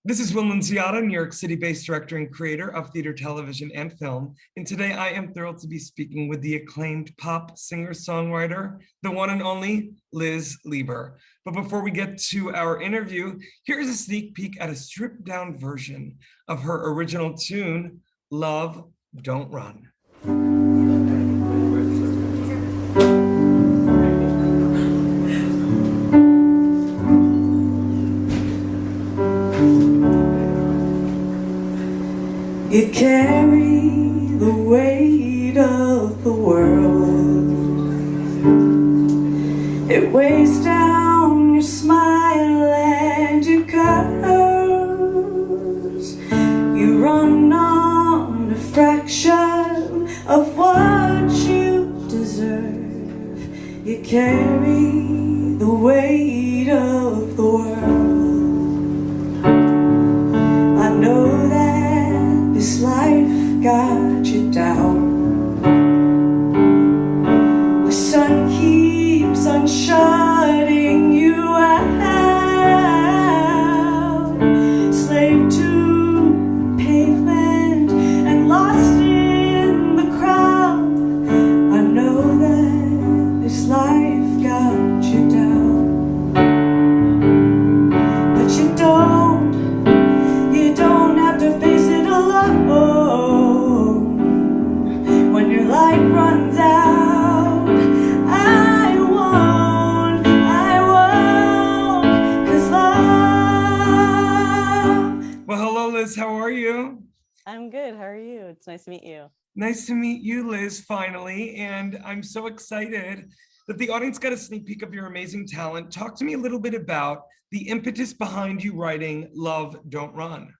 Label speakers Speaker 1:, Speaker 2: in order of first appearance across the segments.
Speaker 1: This is Will Nunziata, New York City-based director and creator of theater, television, and film. And today I am thrilled to be speaking with the acclaimed pop singer-songwriter, the one and only LIZ LIEBER. But before we get to our interview, here's a sneak peek at a stripped-down version of her original tune, Love, Don't Run.
Speaker 2: You carry the weight of the world. It weighs down your smile and your curves. You run on a fraction of what you deserve. You carry the weight of the world. I know that this life got you down. The sun keeps on shutting you out. Slave to the pavement and lost in the crowd. I know that this life got you down, but you don't have to face it alone. When your light runs out, I won't, 'cause love.
Speaker 1: Well, hello, Liz. How are you?
Speaker 3: I'm good. How are you? It's nice to meet you.
Speaker 1: Nice to meet you, Liz, finally. And I'm so excited that the audience got a sneak peek of your amazing talent. Talk to me a little bit about the impetus behind you writing Love, Don't Run.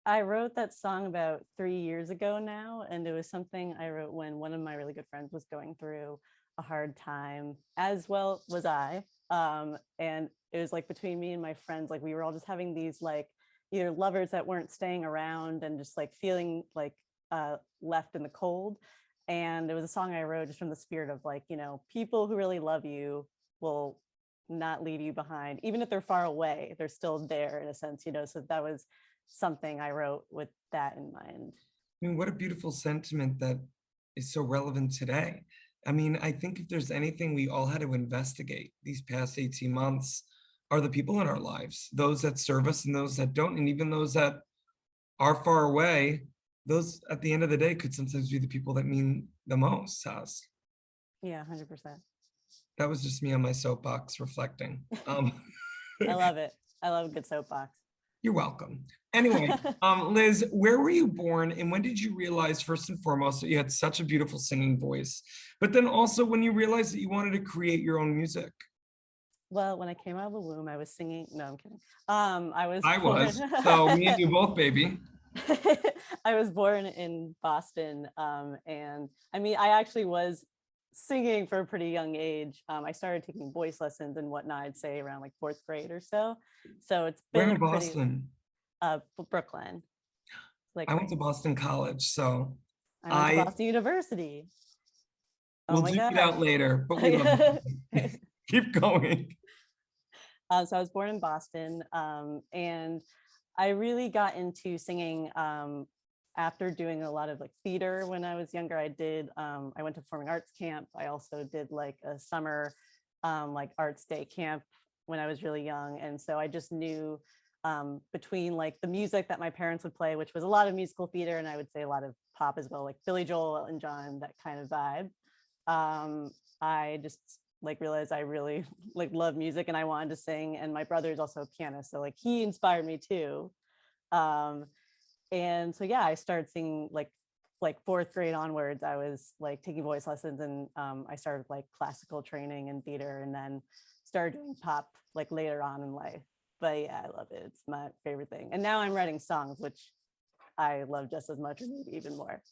Speaker 3: I wrote that song about 3 years ago now, and it was something I wrote when one of my really good friends was going through a hard time, as well was I. And it was like between me and my friends, like we were all just having these like either lovers that weren't staying around and just like feeling like left in the cold. And it was a song I wrote just from the spirit of like, you know, people who really love you will not leave you behind. Even if they're far away, they're still there in a sense, you know, so that was something I wrote with that in mind.
Speaker 1: I mean, what a beautiful sentiment that is so relevant today. I mean, I think if there's anything we all had to investigate these past 18 months are the people in our lives, those that serve us and those that don't, and even those that are far away. Those at the end of the day could sometimes be the people that mean the most to us.
Speaker 3: Yeah, 100%.
Speaker 1: That was just me on my soapbox reflecting.
Speaker 3: I love it. I love a good soapbox.
Speaker 1: You're welcome. Anyway, Liz, where were you born and when did you realize first and foremost that you had such a beautiful singing voice, but then also when you realized that you wanted to create your own music?
Speaker 3: Well, when I came out of the womb, I was singing. No, I'm kidding.
Speaker 1: I was. So me and you both, baby.
Speaker 3: I was born in Boston. And I mean, I actually was singing for a pretty young age. I started taking voice lessons and whatnot, I'd say around like 4th grade or so. So it's been
Speaker 1: Where in Boston?
Speaker 3: Brooklyn. Like
Speaker 1: I went to Boston College, so
Speaker 3: I went to Boston University.
Speaker 1: We'll duke it out later, but we love it. Keep going.
Speaker 3: So I was born in Boston, and I really got into singing after doing a lot of like theater when I was younger. I went to performing arts camp. I also did like a summer like arts day camp when I was really young. And so I just knew between like the music that my parents would play, which was a lot of musical theater, and I would say a lot of pop as well, like Billy Joel, Elton John, that kind of vibe. I just like realized I really like love music and I wanted to sing. And my brother is also a pianist, so like he inspired me too. And so yeah, I started singing like 4th grade onwards. I was like taking voice lessons, and I started like classical training in theater, and then started doing pop like later on in life. But yeah, I love it. It's my favorite thing. And now I'm writing songs, which I love just as much, or maybe even more.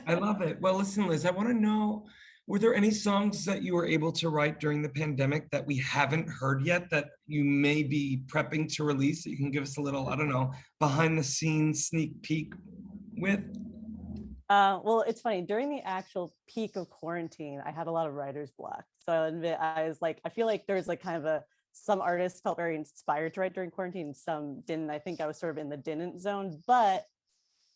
Speaker 1: I love it. Well, listen, Liz, I want to know, were there any songs that you were able to write during the pandemic that we haven't heard yet that you may be prepping to release that you can give us a little, I don't know, behind the scenes sneak peek with?
Speaker 3: Well, it's funny, during the actual peak of quarantine, I had a lot of writer's block. So I'll admit, I was like, I feel like there's like kind of a some artists felt very inspired to write during quarantine, and some didn't. I think I was sort of in the didn't zone, but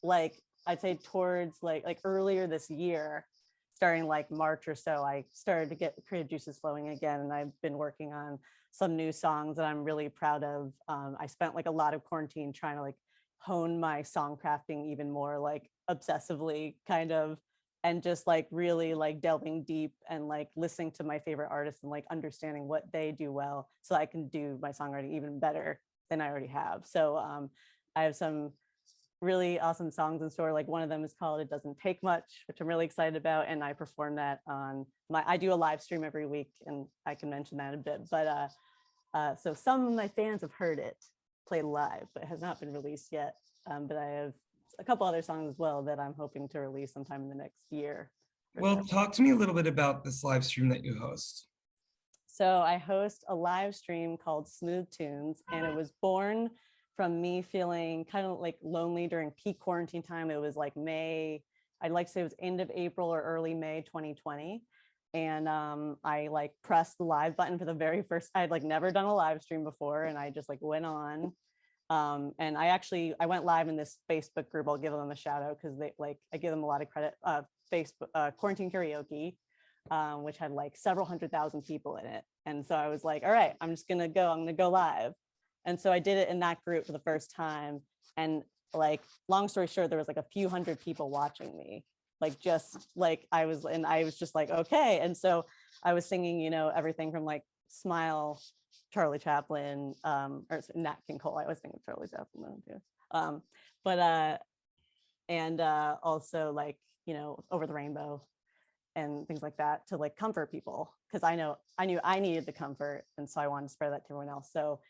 Speaker 3: like I'd say towards like earlier this year, starting like March or so, I started to get creative juices flowing again, and I've been working on some new songs that I'm really proud of. I spent like a lot of quarantine trying to like hone my song crafting even more, like obsessively kind of, and just like really like delving deep and like listening to my favorite artists and like understanding what they do well so I can do my songwriting even better than I already have. So I have some really awesome songs in store. Like one of them is called It Doesn't Take Much, which I'm really excited about. And I perform that on I do a live stream every week, and I can mention that a bit. But so some of my fans have heard it played live, but it has not been released yet. But I have a couple other songs as well that I'm hoping to release sometime in the next year.
Speaker 1: Well, talk to me a little bit about this live stream that you host.
Speaker 3: So I host a live stream called Smooth Tunes, and it was born from me feeling kind of like lonely during peak quarantine time. It was like May, I'd like to say it was end of April or early May 2020. And I like pressed the live button for the very first, I had like never done a live stream before, and I just like went on. And I went live in this Facebook group. I'll give them a shout out because they like, I give them a lot of credit. Facebook Quarantine Karaoke, which had like several 100,000 people in it. And so I was like, all right, I'm gonna go live. And so I did it in that group for the first time. And like, long story short, there was like a few hundred people watching me, like just like I was just like, okay. And so I was singing, you know, everything from like Smile, Charlie Chaplin, or Nat King Cole. I was thinking Charlie Chaplin too. And also like, you know, Over the Rainbow and things like that to like comfort people, because I knew I needed the comfort, and so I wanted to spread that to everyone else. So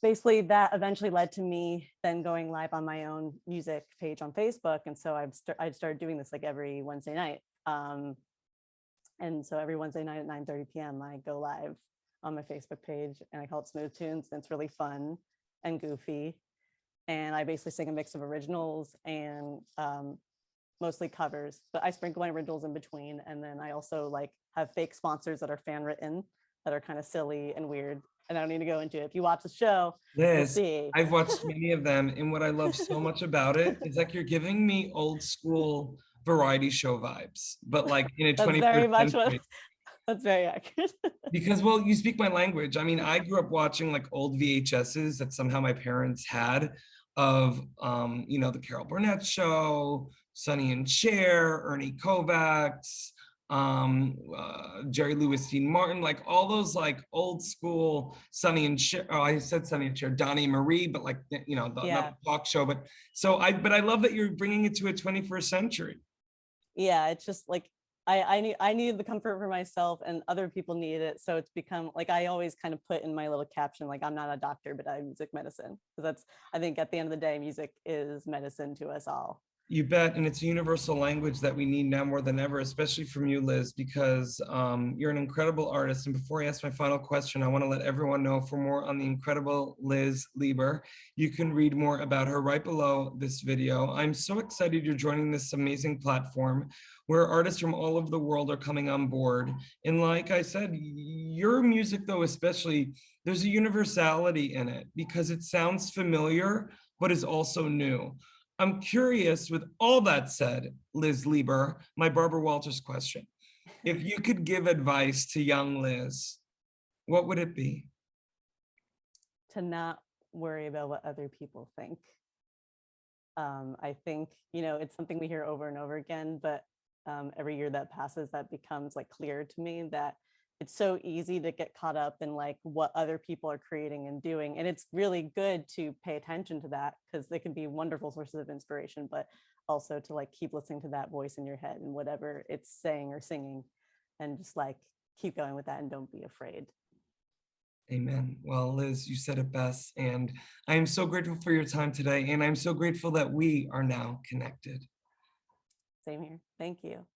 Speaker 3: basically that eventually led to me then going live on my own music page on Facebook. And so I started doing this like every Wednesday night. And so every Wednesday night at 9:30 p.m. I go live on my Facebook page, and I call it Smooth Tunes. And it's really fun and goofy. And I basically sing a mix of originals and mostly covers, but I sprinkle my originals in between. And then I also like have fake sponsors that are fan written that are kind of silly and weird. And I don't need to go into it. If you watch the show, you'll see.
Speaker 1: I've watched many of them, and what I love so much about it is like you're giving me old school variety show vibes, but like in a
Speaker 3: That's
Speaker 1: 21st
Speaker 3: very much
Speaker 1: century.
Speaker 3: that's very accurate.
Speaker 1: Because, well, you speak my language. I mean, I grew up watching like old VHSs that somehow my parents had of, you know, the Carol Burnett Show, Sonny and Cher, Ernie Kovacs, Jerry Lewis Dean Martin, like all those like old school Sonny and Cher. Oh, I said Sonny and Cher, Donnie and Marie, but like, you know, not the talk show. But I love that you're bringing it to a 21st century.
Speaker 3: Yeah, it's just like I needed the comfort for myself, and other people needed it. So it's become like, I always kind of put in my little caption, like, I'm not a doctor, but I music medicine. Because that's, I think at the end of the day, music is medicine to us all.
Speaker 1: You bet. And it's a universal language that we need now more than ever, especially from you, Liz, because you're an incredible artist. And before I ask my final question, I want to let everyone know, for more on the incredible Liz Lieber, you can read more about her right below this video. I'm so excited you're joining this amazing platform where artists from all over the world are coming on board. And like I said, your music, though, especially, there's a universality in it because it sounds familiar, but is also new. I'm curious, with all that said, Liz Lieber, my Barbara Walters question. If you could give advice to young Liz, what would it be?
Speaker 3: To not worry about what other people think. I think, you know, it's something we hear over and over again, but every year that passes, that becomes like clear to me that it's so easy to get caught up in like what other people are creating and doing. And it's really good to pay attention to that because they can be wonderful sources of inspiration, but also to like keep listening to that voice in your head and whatever it's saying or singing, and just like keep going with that and don't be afraid.
Speaker 1: Amen. Well, Liz, you said it best. And I am so grateful for your time today. And I'm so grateful that we are now connected.
Speaker 3: Same here. Thank you.